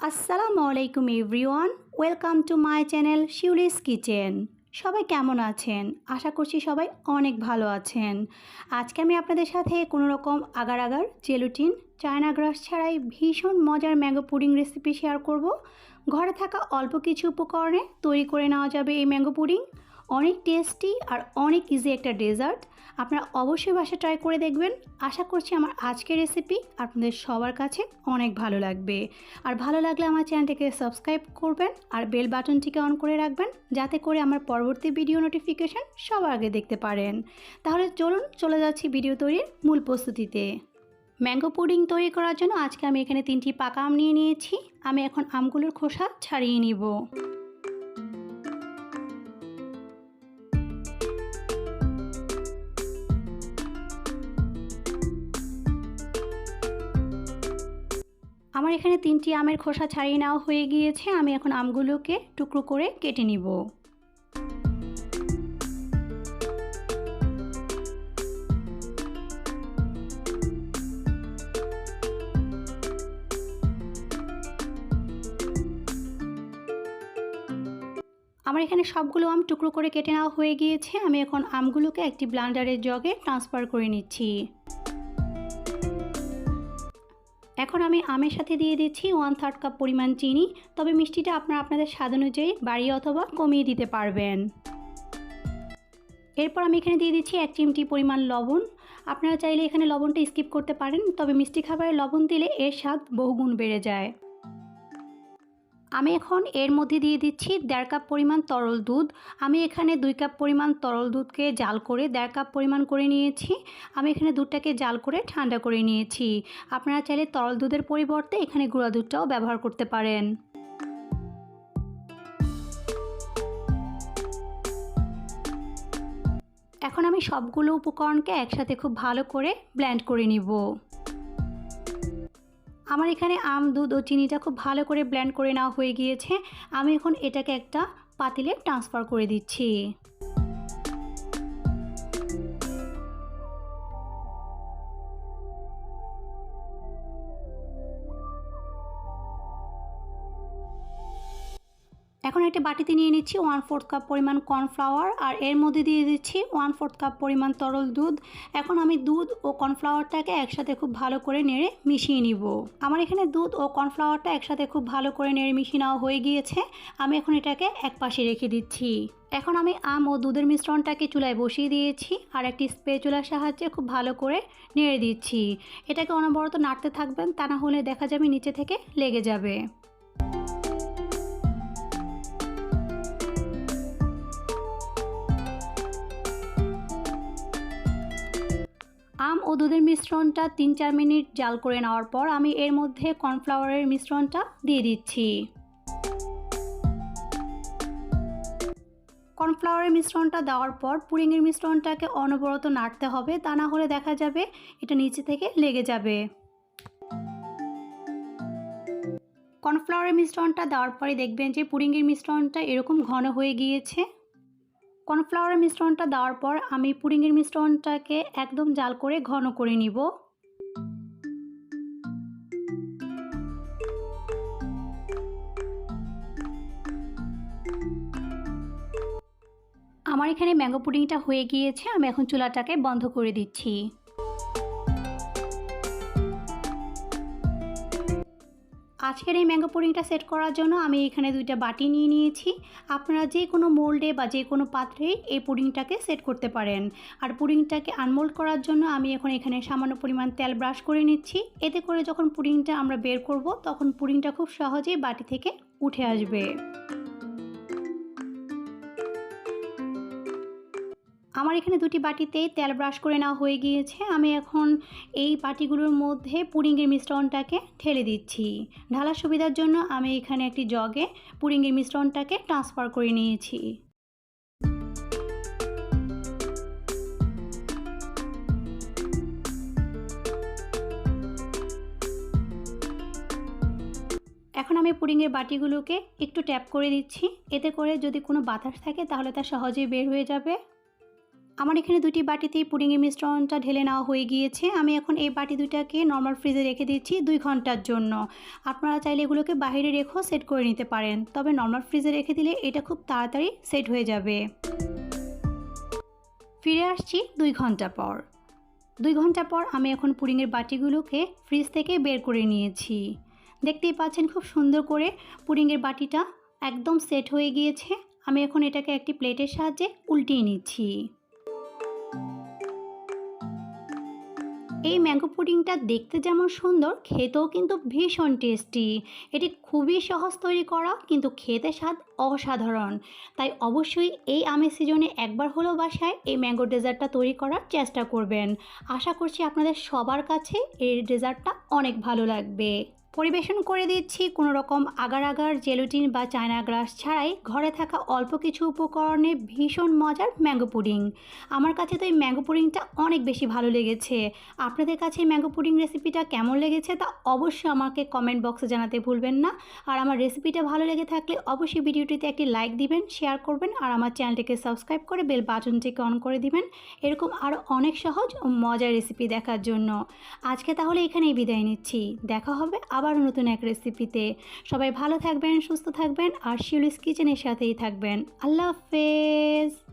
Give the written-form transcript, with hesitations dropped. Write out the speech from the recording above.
আসসালামু আলাইকুম everyone, welcome to my channel Shiuli's kitchen. সবাই কেমন আছেন? আশা করছি সবাই অনেক ভালো আছেন। আজকে আমি আপনাদের সাথে কোনো রকম আগার জেলুটিন চায়না গ্রাস ছাড়াই ভীষণ মজার ম্যাঙ্গো পুডিং রেসিপি শেয়ার করব। ঘরে থাকা অল্প কিছু উপকরণে তৈরি করে নেওয়া যাবে এই ম্যাঙ্গো পুডিং। অনেক টেস্টি আর অনেক ইজি একটা ডেজার্ট। আপনারা অবশ্যই বাসায় ট্রাই করে দেখবেন। আশা করছি আমার আজকের রেসিপি আপনাদের সবার কাছে অনেক ভালো লাগবে। আর ভালো লাগলে আমার চ্যানেলটিকে সাবস্ক্রাইব করবেন আর বেল বাটনটিকে অন করে রাখবেন, যাতে করে আমার পরবর্তী ভিডিও নোটিফিকেশান সবার আগে দেখতে পারেন। তাহলে চলুন চলে যাচ্ছি ভিডিও তৈরির মূল প্রস্তুতিতে। ম্যাঙ্গো পুডিং তৈরি করার জন্য আজকে আমি এখানে 3টি পাকা আম নিয়ে নিয়েছি। আমি এখন আমগুলোর খোসা ছাড়িয়ে নিব। আমার এখানে 3টি আমের খোসা ছাড়িয়ে নেওয়া হয়ে গিয়েছে। আমি এখন আমগুলোকে টুকরো করে কেটে নিব। আমার এখানে সবগুলো আম টুকরো করে কেটে নেওয়া হয়ে গিয়েছে। আমি এখন আমগুলোকে একটি ব্লেন্ডারের জগে ট্রান্সফার করে নিচ্ছি। এখন আমি আমের সাথে দিয়ে দিচ্ছি 1/3 কাপ পরিমাণ চিনি। তবে মিষ্টিটা আপনারা আপনাদের স্বাদ অনুযায়ী বাড়িয়ে অথবা কমিয়ে দিতে পারবেন। এরপর আমি এখানে দিয়ে দিচ্ছি 1 চিমটি পরিমাণ লবণ। আপনারা চাইলে এখানে লবণটা স্কিপ করতে পারেন, তবে মিষ্টি খাবারে লবণ দিলে এর স্বাদ বহুগুণ বেড়ে যায়। আমি এখন এর মধ্যে দিয়ে দিচ্ছি 1.5 কাপ পরিমাণ তরল দুধ। আমি এখানে 2 কাপ পরিমাণ তরল দুধকে জাল করে 1.5 কাপ পরিমাণ করে নিয়েছি। আমি এখানে দুধটাকে জাল করে ঠান্ডা করে নিয়েছি। আপনারা চাইলে তরল দুধের পরিবর্তে এখানে গুঁড়া দুধটাও ব্যবহার করতে পারেন। এখন আমি সবগুলো উপকরণকে একসাথে খুব ভালো করে ব্লেন্ড করে নিব। আমার এখানে আম, দুধ ও চিনিটা খুব ভালো করে ব্লেন্ড করে নেওয়া হয়ে গিয়েছে। আমি এখন এটাকে একটা পাতিলে ট্রান্সফার করে দিচ্ছি। এখন একটা বাটিতে নিয়ে নিচ্ছি 1/4 কাপ পরিমাণ কর্নফ্লাওয়ার আর এর মধ্যে দিয়ে দিচ্ছি 1/4 কাপ পরিমাণ তরল দুধ। এখন আমি দুধ ও কর্নফ্লাওয়ারটাকে একসাথে খুব ভালো করে নেড়ে মিশিয়ে নিব। আমার এখানে দুধ ও কর্নফ্লাওয়ারটা একসাথে খুব ভালো করে নেড়ে মিশিয়ে নেওয়া হয়ে গিয়েছে। আমি এখন এটাকে এক পাশে রেখে দিচ্ছি। এখন আমি আম ও দুধের মিশ্রণটাকে চুলায় বসিয়ে দিয়েছি আর একটি স্প্যাচুলার সাহায্যে খুব ভালো করে নেড়ে দিচ্ছি। এটাকে অনবরত নাড়তে থাকবেন, তা না হলে দেখা যাবে নিচে থেকে লেগে যাবে। আম ও দুধের মিশ্রণটা 3-4 মিনিট জাল করে নেওয়ার পর আমি এর মধ্যে কর্নফ্লাওয়ারের মিশ্রণটা দিয়ে দিচ্ছি। কর্নফ্লাওয়ারের মিশ্রণটা দেওয়ার পর পুডিংয়ের মিশ্রণটাকে অনবরত নাড়তে হবে, তা না হলে দেখা যাবে এটা নিচে থেকে লেগে যাবে। কর্নফ্লাওয়ারের মিশ্রণটা দেওয়ার পরে দেখবেন যে পুডিংয়ের মিশ্রণটা এরকম ঘন হয়ে গিয়েছে। কর্নফ্লাওয়ারের মিশ্রণটা দেওয়ার পর আমি পুডিংয়ের মিশ্রণটাকে একদম জাল করে ঘন করে নিব। আমার এখানে ম্যাঙ্গো পুডিংটা হয়ে গিয়েছে। আমি এখন চুলাটাকে বন্ধ করে দিচ্ছি। আজকের এই ম্যাঙ্গো পুডিংটা সেট করার জন্য আমি এখানে 2টা বাটি নিয়ে নিয়েছি। আপনারা যে কোনো মোল্ডে বা যে কোনো পাত্রে এই পুডিংটাকে সেট করতে পারেন। আর পুডিংটাকে আনমোল্ড করার জন্য আমি এখন এখানে সামান্য পরিমাণ তেল ব্রাশ করে নিচ্ছি। এতে করে যখন পুডিংটা আমরা বের করব তখন পুডিংটা খুব সহজেই বাটি থেকে উঠে আসবে। আমার এখানে 2টি বাটিতেই তেল ব্রাশ করে নেওয়া হয়ে গিয়েছে। আমি এখন এই বাটিগুলোর মধ্যে পুডিংয়ের মিশ্রণটাকে ঢেলে দিচ্ছি। ঢালার সুবিধার জন্য আমি এখানে একটি জগে পুডিংয়ের মিশ্রণটাকে ট্রান্সফার করে নিয়েছি। এখন আমি পুডিংয়ের বাটিগুলোকে একটু ট্যাপ করে দিচ্ছি। এতে করে যদি কোনো বাতাস থাকে তাহলে তা সহজেই বের হয়ে যাবে। আমার এখানে দুটি বাটিতেই পুডিংয়ের মিশ্রণটা ঢেলে নেওয়া হয়ে গিয়েছে। আমি এখন এই বাটি দুটাকে নর্মাল ফ্রিজে রেখে দিচ্ছি 2 ঘন্টার জন্য। আপনারা চাইলে এগুলোকে বাইরে রেখেও সেট করে নিতে পারেন, তবে নর্মাল ফ্রিজে রেখে দিলে এটা খুব তাড়াতাড়ি সেট হয়ে যাবে। ফিরে আসছি 2 ঘন্টা পর। 2 ঘন্টা পর আমি এখন পুডিংয়ের বাটিগুলোকে ফ্রিজ থেকে বের করে নিয়েছি। দেখতেই পাচ্ছেন খুব সুন্দর করে পুডিংয়ের বাটিটা একদম সেট হয়ে গিয়েছে। আমি এখন এটাকে একটি প্লেটের সাহায্যে উল্টিয়ে নিচ্ছি। এই ম্যাঙ্গো পুডিংটা দেখতে যেমন সুন্দর, খেতেও কিন্তু ভীষণ টেস্টি। এটি খুবই সহজ তৈরি করা, কিন্তু খেতে স্বাদ অসাধারণ। তাই অবশ্যই এই আমের সিজনে একবার হলেও বাসায় এই ম্যাঙ্গো ডেজার্টটা তৈরি করার চেষ্টা করবেন। আশা করছি আপনাদের সবার কাছে এই ডেজার্টটা অনেক ভালো লাগবে। পরিবেশন করে দিচ্ছি কোনো রকম আগার আগার জেলাটিন বা চায়না গ্রাস ছাড়াই ঘরে থাকা অল্প কিছু উপকরণে ভীষণ মজার ম্যাঙ্গো পুডিং। আমার কাছে তো এই ম্যাঙ্গো পুডিংটা অনেক বেশি ভালো লেগেছে। আপনাদের কাছে এই ম্যাঙ্গো পুডিং রেসিপিটা কেমন লেগেছে তা অবশ্যই আমাকে কমেন্ট বক্সে জানাতে ভুলবেন না। আর আমার রেসিপিটা ভালো লেগে থাকলে অবশ্যই ভিডিওটিতে একটি লাইক দিবেন, শেয়ার করবেন আর আমার চ্যানেলটিকে সাবস্ক্রাইব করে বেল বাটনটিকে অন করে দিবেন এরকম আরও অনেক সহজ ও মজার রেসিপি দেখার জন্য। আজকে তাহলে এখানেই বিদায় নিচ্ছি। দেখা হবে আবার নতুন এক রেসিপিতে। সবাই ভালো থাকবেন, সুস্থ থাকবেন আর শিউলিস কিচেনের সাথেই থাকবেন। আল্লাহ হাফেজ।